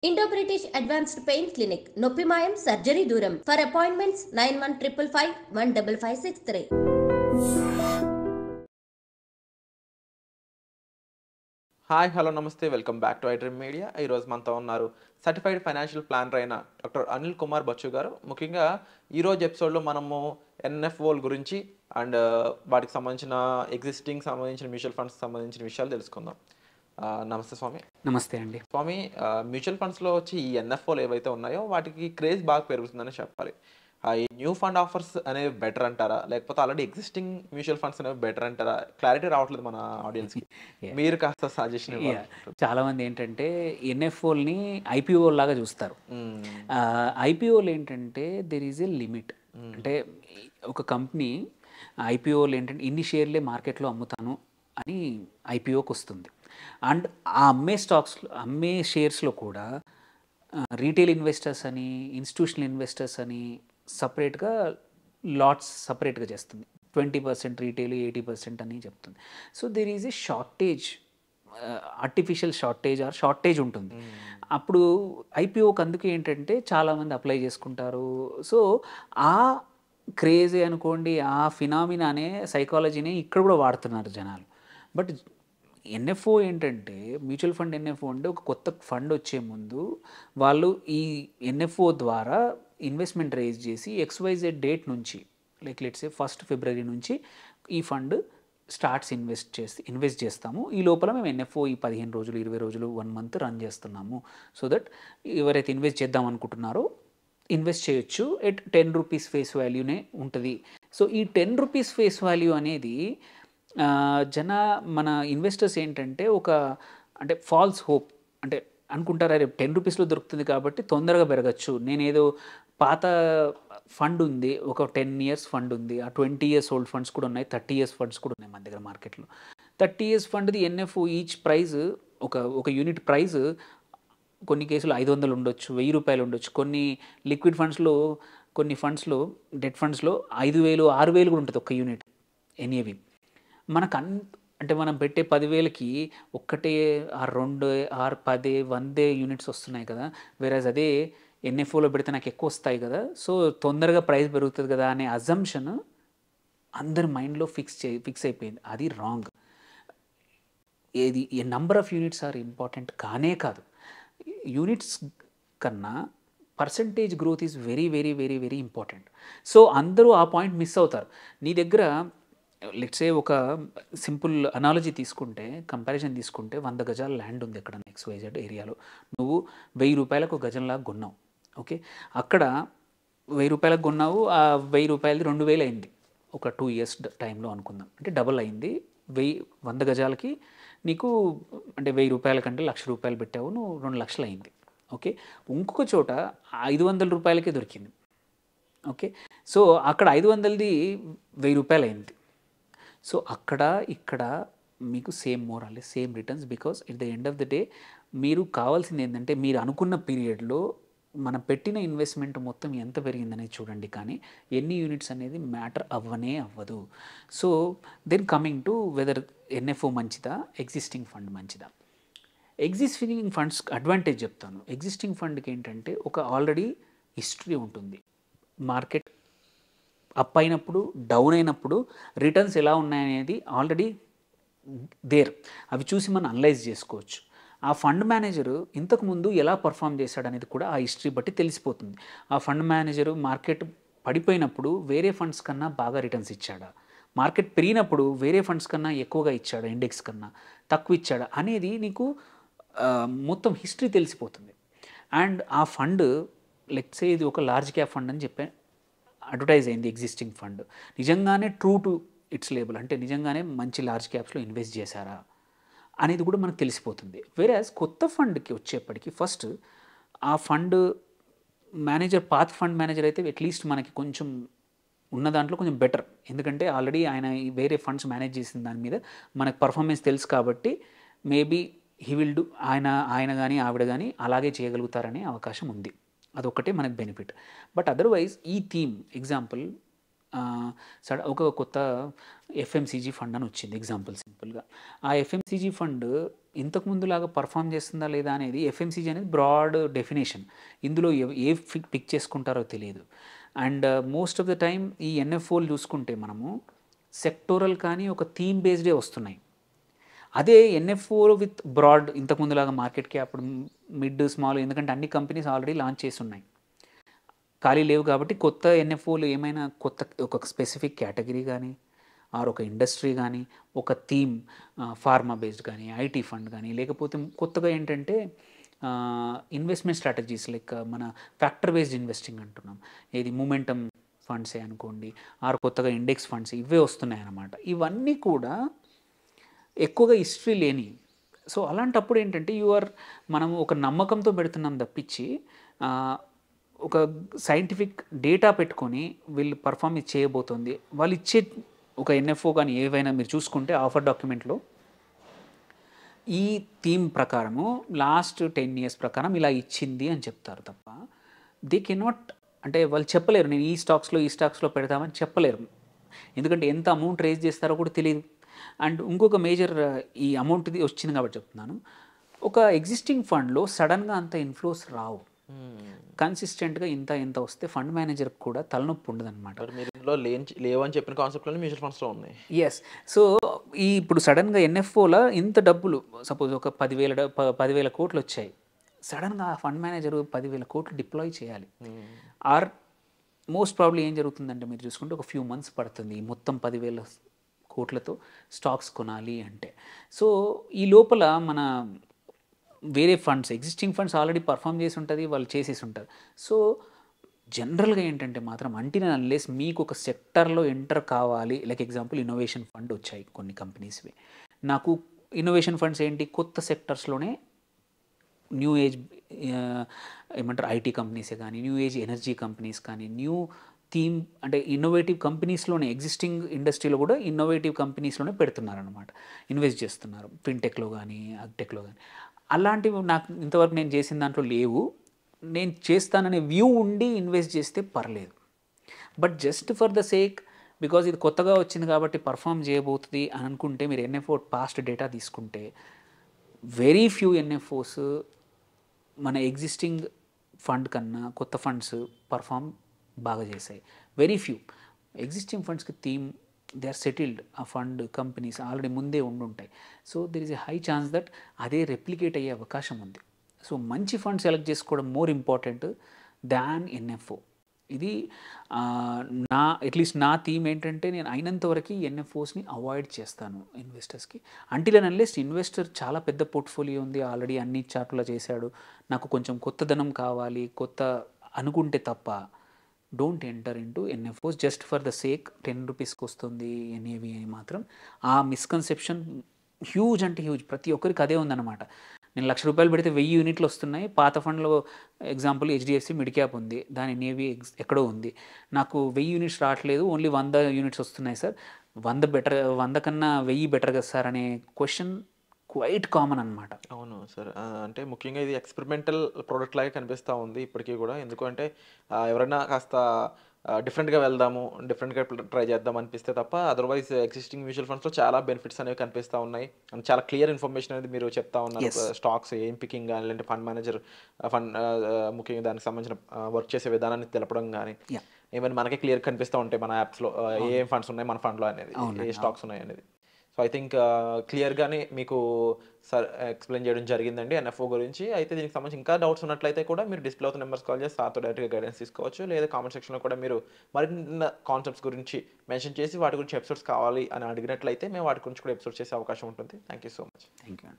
Indo British advanced pain clinic నొప్పి మాయం surgery దూరం ఫర్ అపాయింట్మెంట్స్ 9155515563. హాయ్ హలో నమస్తే welcome back to iDream media. ఈరోజు మనతో ఉన్నారు సర్టిఫైడ్ ఫైనాన్షియల్ ప్లానర్ అయిన డాక్టర్ అనిల్ కుమార్ బచ్చు గారు. ముఖ్యంగా ఈరోజు ఎపిసోడ్లో మనము ఎన్ఎఫ్ఓల గురించి అండ్ వాటికి సంబంధించిన మ్యూచువల్ ఫండ్స్ సంబంధించిన విషయాలు తెలుసుకుందాం. నమస్తే స్వామి. నమస్తే అండి. స్వామి, మ్యూచువల్ ఫండ్స్లో వచ్చి ఈ ఎన్ఎఫ్ఓలు ఏవైతే ఉన్నాయో వాటికి క్రేజ్ బాగా పెరుగుతుందని చెప్పాలి. ఈ న్యూ ఫండ్ ఆఫర్స్ అనేవి బెటర్ అంటారా, లేకపోతే ఆల్రెడీ ఎగ్జిస్టింగ్ మ్యూచువల్ ఫండ్స్ అనేవి బెటర్ అంటారా? క్లారిటీ రావట్లేదు మన ఆడియన్స్కి. మీరు కాస్త సజెషన్ ఇవ్వాలి. చాలామంది ఏంటంటే ఎన్ఎఫ్ఓల్ని ఐపీఓ లాగా చూస్తారు. ఐపీఓలు ఏంటంటే దెర్ ఈజ్ ఏ లిమిట్. అంటే ఒక కంపెనీ ఐపీఓలు ఏంటంటే ఇన్ని షేర్లే మార్కెట్లో అమ్ముతాను అని ఐపీఓకి వస్తుంది. అండ్ ఆ అమ్మే షేర్స్లో కూడా రీటైల్ ఇన్వెస్టర్స్ అని, ఇన్స్టిట్యూషనల్ ఇన్వెస్టర్స్ అని సపరేట్గా సపరేట్గా చేస్తుంది. 20% రీటైల్, 80% అని చెప్తుంది. So there is a shortage, artificial shortage ఉంటుంది. అప్పుడు ఐపీఓకి అందుకే ఏంటంటే చాలామంది అప్లై చేసుకుంటారు. సో ఆ క్రేజీ అనుకోండి, ఆ ఫినామినానే సైకాలజీనే ఇక్కడ కూడా వాడుతున్నారు జనాలు. బట్ ఎన్ఎఫ్ఓ ఏంటంటే మ్యూచువల్ ఫండ్ ఎన్ఎఫ్ఓ అంటే ఒక కొత్త ఫండ్ వచ్చే ముందు వాళ్ళు ఈ ఎన్ఎఫ్ఓ ద్వారా ఇన్వెస్ట్మెంట్ రేజ్ చేసి XYZ డేట్ నుంచి లెట్స్ సే 1 ఫిబ్రవరి నుంచి ఈ ఫండ్ ఇన్వెస్ట్ చేస్తాము. ఈ లోపల మేము ఎన్ఎఫ్ఓ ఈ 15 రోజులు, 20 రోజులు, 1 మంత్ రన్ చేస్తున్నాము. సో దట్ ఎవరైతే ఇన్వెస్ట్ చేద్దాం అనుకుంటున్నారో ఇన్వెస్ట్ చేయొచ్చు. ఎట్ 10 రూపీస్ ఫేస్ వాల్యూనే ఉంటుంది. సో ఈ 10 రూపీస్ ఫేస్ వాల్యూ అనేది మన ఇన్వెస్టర్స్ ఏంటంటే అంటే ఫాల్స్ హోప్, అంటే అనుకుంటారా రేపు 10 రూపీస్లో దొరుకుతుంది కాబట్టి తొందరగా పెరగచ్చు. నేనేదో పాత ఫండ్ ఉంది, ఒక 10 ఇయర్స్ ఫండ్ ఉంది, ఆ 20 ఇయర్స్ ఓల్డ్ ఫండ్స్ కూడా ఉన్నాయి, 30 ఇయర్స్ ఫండ్స్ కూడా ఉన్నాయి మన దగ్గర మార్కెట్లో. 30 ఇయర్స్ ఫండ్ది ఎన్ఎఫ్ఓ ఈచ్ ప్రైజ్ ఒక యూనిట్ ప్రైజ్ కొన్ని కేసులు 500 ఉండొచ్చు, 1000 రూపాయలు ఉండొచ్చు. కొన్ని లిక్విడ్ ఫండ్స్లో, కొన్ని ఫండ్స్లో, డెట్ ఫండ్స్లో 5000, 6000 కూడా ఉంటుంది ఒక యూనిట్ ఎన్ఏవి. అంటే మనం పెట్టే 10,000కి 1, 2, 10, 100 యూనిట్స్ వస్తున్నాయి కదా. వేరేజ్ అదే ఎన్ఎఫ్ఓలో పెడితే నాకు ఎక్కువ వస్తాయి కదా, సో తొందరగా ప్రైస్ పెరుగుతుంది కదా అనే అజంప్షన్ అందరి మైండ్లో ఫిక్స్ అయిపోయింది. అది wrong. Number of units are important కానే కాదు. యూనిట్స్ కన్నా percentage growth is very very very very important. So అందరూ ఆ పాయింట్ మిస్ అవుతారు. నీ దగ్గర లెట్స్ సే ఒక సింపుల్ అనాలజీ తీసుకుంటే, కంపారిజన్ తీసుకుంటే, 100 గజాల ల్యాండ్ ఉంది ఎక్కడ XYZ ఏరియాలో. నువ్వు 1000 రూపాయలకు గజంలాగా కొన్నావు. ఓకే, అక్కడ 1000 రూపాయలకు కొన్నావు, ఆ 1000 రూపాయలది 2000 అయింది ఒక 2 ఇయర్స్ టైంలో అనుకుందాం. అంటే డబుల్ అయింది. 100 గజాలకి నీకు అంటే 1000 రూపాయల కంటే 1,00,000 రూపాయలు పెట్టావు, నువ్వు 2 లక్షలు అయింది. ఓకే, ఇంకొక చోట 500 రూపాయలకే దొరికింది. ఓకే, సో అక్కడ 500ది 1000 రూపాయలు అయింది. సో ఇక్కడ మీకు same returns. Because at the end of the day మీరు కావాల్సింది ఏంటంటే మీరు అనుకున్న పీరియడ్లో మనం పెట్టిన ఇన్వెస్ట్మెంట్ మొత్తం ఎంత పెరిగిందనేది చూడండి, కానీ ఎన్ని యూనిట్స్ అనేది మ్యాటర్ అవ్వదు. So then coming to whether NFO మంచిదా, ఎగ్జిస్టింగ్ ఫండ్ మంచిదా. ఎగ్జిస్టింగ్ ఫండ్స్ అడ్వాంటేజ్ చెప్తాను. ఎగ్జిస్టింగ్ ఫండ్కి ఏంటంటే ఒక ఆల్రెడీ హిస్టరీ ఉంటుంది. మార్కెట్ అప్ అయినప్పుడు, డౌన్ అయినప్పుడు రిటర్న్స్ ఎలా ఉన్నాయనేది ఆల్రెడీ అవి చూసి మనం అనలైజ్ చేసుకోవచ్చు. ఆ ఫండ్ మేనేజరు ఇంతకుముందు ఎలా పర్ఫామ్ చేశాడనేది కూడా ఆ హిస్టరీ బట్టి తెలిసిపోతుంది. ఆ ఫండ్ మేనేజరు మార్కెట్ పడిపోయినప్పుడు వేరే ఫండ్స్ కన్నా బాగా రిటర్న్స్ ఇచ్చాడా, మార్కెట్ పెరిగినప్పుడు వేరే ఫండ్స్ కన్నా ఎక్కువగా ఇచ్చాడా, ఇండెక్స్ కన్నా తక్కువ ఇచ్చాడా అనేది నీకు మొత్తం హిస్టరీ తెలిసిపోతుంది. అండ్ ఆ ఫండ్ లెట్స్ సే ఇది ఒక లార్జ్ క్యాప్ ఫండ్ అని చెప్పాను, అడ్వర్టైజ్ అయింది ఎగ్జిస్టింగ్ ఫండ్. నిజంగానే ట్రూ టు ఇట్స్ లేబుల్, అంటే నిజంగానే మంచి లార్జ్ క్యాప్స్లో ఇన్వెస్ట్ చేశారా అనేది కూడా మనకు తెలిసిపోతుంది. వేరేస్ కొత్త ఫండ్కి వచ్చేప్పటికి ఫస్ట్ ఆ ఫండ్ మేనేజర్, పాత ఫండ్ మేనేజర్ అయితే అట్లీస్ట్ మనకి కొంచెం ఉన్న దాంట్లో కొంచెం బెటర్. ఎందుకంటే ఆల్రెడీ ఆయన వేరే ఫండ్స్ మేనేజ్ చేసిన దాని మీద మనకు పర్ఫార్మెన్స్ తెలుసు కాబట్టి మేబీ హీ విల్ డూ, ఆయన కానీ ఆవిడ కానీ అలాగే చేయగలుగుతారనే అవకాశం ఉంది. అదొక్కటే మనకు బెనిఫిట్. బట్ అదర్వైజ్ ఈ థీమ్ ఎగ్జాంపుల్ ఒక కొత్త FMCG ఫండ్ అని వచ్చింది ఎగ్జాంపుల్ సింపుల్గా. ఆ FMCG ఫండ్ ఇంతకు ముందులాగా పర్ఫామ్ చేస్తుందా లేదా అనేది ఎఫ్ఎంసీజీ అనేది బ్రాడ్ డెఫినేషన్. ఇందులో ఏ పిక్ చేసుకుంటారో తెలియదు. And most of the time ఈ ఎన్ఎఫ్ఓలు చూసుకుంటే మనము సెక్టోరల్ కానీ ఒక థీమ్ బేస్డే వస్తున్నాయి. అదే ఎన్ఎఫ్ఓ విత్ బ్రాడ్ ఇంతకుముందులాగా మార్కెట్ క్యాప్ మిడ్ స్మాల్, ఎందుకంటే అన్ని కంపెనీస్ ఆల్రెడీ లాంచ్ చేసి ఉన్నాయి, ఖాళీ లేవు. కాబట్టి కొత్త ఎన్ఎఫ్ఓలు ఏమైనా కొత్త ఒక స్పెసిఫిక్ కేటగిరీ కానీ ఆర్ ఒక ఇండస్ట్రీ కానీ ఒక థీమ్ ఫార్మా బేస్డ్ కానీ ఐటీ ఫండ్ కానీ లేకపోతే కొత్తగా ఏంటంటే ఇన్వెస్ట్మెంట్ స్ట్రాటజీస్ లైక్ మన ఫ్యాక్టర్ బేస్డ్ ఇన్వెస్టింగ్ అంటున్నాం, ఏది మూమెంటమ్ ఫండ్సే అనుకోండి ఆర్ కొత్తగా ఇండెక్స్ ఫండ్స్ ఇవే వస్తున్నాయి అన్నమాట. ఇవన్నీ కూడా ఎక్కువగా హిస్టరీ లేని. సో అలాంటప్పుడు ఏంటంటే మనం ఒక నమ్మకంతో పెడుతున్నాం తప్పించి ఒక సైంటిఫిక్ డేటా పెట్టుకొని వీళ్ళు పర్ఫామ్ చేయబోతుంది వాళ్ళు ఇచ్చే ఒక ఎన్ఎఫ్ఓ కానీ ఏవైనా మీరు చూసుకుంటే ఆఫర్ డాక్యుమెంట్లో ఈ థీమ్ ప్రకారము లాస్ట్ 10 years ప్రకారం ఇలా ఇచ్చింది అని చెప్తారు తప్ప దే కెనాట్, అంటే వాళ్ళు చెప్పలేరు నేను ఈ స్టాక్స్లో పెడతామని చెప్పలేరు. ఎందుకంటే ఎంత అమౌంట్ రేజ్ చేస్తారో కూడా తెలియదు. అండ్ ఇంకొక మేజర్ ఈ అమౌంట్ వచ్చింది కాబట్టి చెప్తున్నాను, ఒక ఎగ్జిస్టింగ్ ఫండ్లో సడన్గా అంత ఇన్ఫ్లోస్ రావు. కన్సిస్టెంట్గా ఇంత వస్తే ఫండ్ మేనేజర్కి కూడా తలనొప్పి ఉండదన్నమాట. లేవని చెప్పిన కాన్సెప్ట్లోనే మ్యూచువల్ ఫండ్స్లో ఉన్నాయి. ఎస్. సో ఇప్పుడు సడన్గా ఎన్ఎఫ్ఓలో ఇంత డబ్బులు సపోజ్ ఒక 10,000 కోట్లు వచ్చాయి, సడన్గా ఆ ఫండ్ మేనేజర్ 10,000 కోట్లు డిప్లాయ్ చేయాలి. ఆర్ మోస్ట్ ప్రాబ్లీ ఏం జరుగుతుందంటే మీరు చూసుకుంటే ఒక ఫ్యూ మంత్స్ పడుతుంది ఈ మొత్తం 10,000 కోట్లతో స్టాక్స్ కొనాలి అంటే. సో ఈ లోపల మన వేరే funds existing funds already perform చేసి ఉంటుంది, వాళ్ళు చేసేసి ఉంటారు. సో జనరల్గా ఏంటంటే మాత్రం అన్లెస్ మీకు ఒక సెక్టర్లో ఎంటర్ కావాలి, లైక్ ఎగ్జాంపుల్ ఇన్నోవేషన్ ఫండ్ వచ్చాయి కొన్ని కంపెనీస్వి, నాకు ఇన్నోవేషన్ ఫండ్స్ ఏంటి కొత్త సెక్టర్స్లోనే న్యూ ఏజ్ ఏమంటారు ఐటీ కంపెనీసే కానీ న్యూ ఏజ్ ఎనర్జీ కంపెనీస్ కానీ న్యూ థీమ్ అంటే ఇన్నోవేటివ్ కంపెనీస్లోనే ఎగ్జిస్టింగ్ ఇండస్ట్రీలో కూడా ఇన్నోవేటివ్ కంపెనీస్లోనే పెడుతున్నారు అనమాట, ఇన్వెస్ట్ చేస్తున్నారు ఫిన్టెక్లో కానీ అగ్టెక్లో కానీ. అలాంటివి నాకు ఇంతవరకు నేను చేసిన దాంట్లో లేవు. నేను చేస్తాననే వ్యూ ఉండి ఇన్వెస్ట్ చేస్తే పర్లేదు. But just for the sake because ఇది కొత్తగా వచ్చింది కాబట్టి పర్ఫామ్ చేయబోతుంది అని అనుకుంటే మీరు ఎన్ఎఫ్ఓ పాస్ట్ డేటా తీసుకుంటే వెరీ ఫ్యూ ఎన్ఎఫ్ఓస్ మన ఎగ్జిస్టింగ్ ఫండ్ కన్నా కొత్త ఫండ్స్ పర్ఫామ్ బాగా చేశాయి. వెరీ ఫ్యూ ఎగ్జిస్టింగ్ ఫండ్స్కి థీమ్ దే ఆర్ సెటిల్డ్, ఆ ఫండ్ కంపెనీస్ ఆల్రెడీ ముందే ఉండుంటాయి. So there is a high chance that అదే రెప్లికేట్ అయ్యే అవకాశం ఉంది. సో మంచి ఫండ్ సెలెక్ట్ చేసుకోవడం మోర్ ఇంపార్టెంట్ దాన్ ఎన్ఎఫ్ఓ. ఇది అట్లీస్ట్ నా థీమ్ ఏంటంటే నేను అయినంత వరకు ఎన్ఎఫ్ఓస్ని అవాయిడ్ చేస్తాను ఇన్వెస్టర్స్కి. అంటిల్ అండ్ అన్లెస్ ఇన్వెస్టర్ చాలా పెద్ద పోర్ట్ఫోలియో ఉంది, ఆల్రెడీ అన్ని చార్ట్లో చేశాడు, నాకు కొంచెం కొత్తదనం కావాలి కొత్త అనుకుంటే తప్ప don't enter into NFOs just for the sake 10 రూపీస్కి వస్తుంది ఎన్ఏవి అని మాత్రం. ఆ మిస్కన్సెప్షన్ హ్యూజ్ అంటే హ్యూజ్, ప్రతి ఒక్కరికి అదే ఉందన్నమాట. నేను ₹1,00,000 పెడితే 1000 యూనిట్లు వస్తున్నాయి, పాత ఫండ్లో ఎగ్జాంపుల్ హెచ్డిఎఫ్సి మిడ్ క్యాప్ ఉంది, దాని ఎన్ఏవి ఎక్కడో ఉంది, నాకు 1000 యూనిట్స్ రావట్లేదు ఓన్లీ 100 యూనిట్స్ వస్తున్నాయి సార్, 100 కన్నా 1000 బెటర్ కదా సార్ అనే క్వశ్చన్ క్వైట్ కామన్ అనమాట. అవును సార్, అంటే ముఖ్యంగా ఇది ఎక్స్పెరిమెంటల్ ప్రోడక్ట్ లాగా కనిపిస్తూ ఉంది ఇప్పటికీ కూడా. ఎందుకంటే ఎవరైనా కాస్త డిఫరెంట్గా వెళ్దాము, డిఫరెంట్గా ట్రై చేద్దాం అనిపిస్తే తప్ప అదర్వైజ్ ఎగ్జిస్టింగ్ మ్యూచువల్ ఫండ్స్లో చాలా బెనిఫిట్స్ అనేవి కనిపిస్తూ ఉన్నాయి. అండ్ చాలా క్లియర్ ఇన్ఫర్మేషన్ అనేది మీరు చెప్తా ఉన్నారు. స్టాక్స్ ఏం పికింగ్ కానీ లేదంటే ఫండ్ మేనేజర్ ముఖ్యంగా దానికి సంబంధించిన వర్క్ చేసే విధానాన్ని తెలపడం కానీ ఏమైనా మనకే క్లియర్ కనిపిస్తూ ఉంటాయి మన యాప్స్లో ఏం ఫండ్స్ ఉన్నాయి మన ఫండ్లో అనేది, ఏ స్టాక్స్ ఉన్నాయి అనేది. సో ఐ థింక్ క్లియర్గానే మీకు ఎక్స్ప్లెయిన్ చేయడం జరిగిందండి ఎన్ఎఫ్ఓ గురించి. అయితే దీనికి సంబంధించి ఇంకా డౌట్స్ ఉన్నట్లయితే కూడా మీరు డిస్ప్లే అవుతున్న నెంబర్స్ కాల్ చేసి సార్తో డైరెక్ట్గా గైడెన్స్ తీసుకోవచ్చు, లేదా కామెంట్ సెక్షన్లో కూడా మీరు మరిన్ని కాన్సెప్ట్స్ గురించి మెన్షన్ చేసి వాటి గురించి ఎపిసోడ్స్ కావాలి అని అడిగినట్లయితే మేము వాటి గురించి కూడా ఎపిసోడ్ చేసే అవకాశం ఉంటుంది. Thank you so much. Thank you.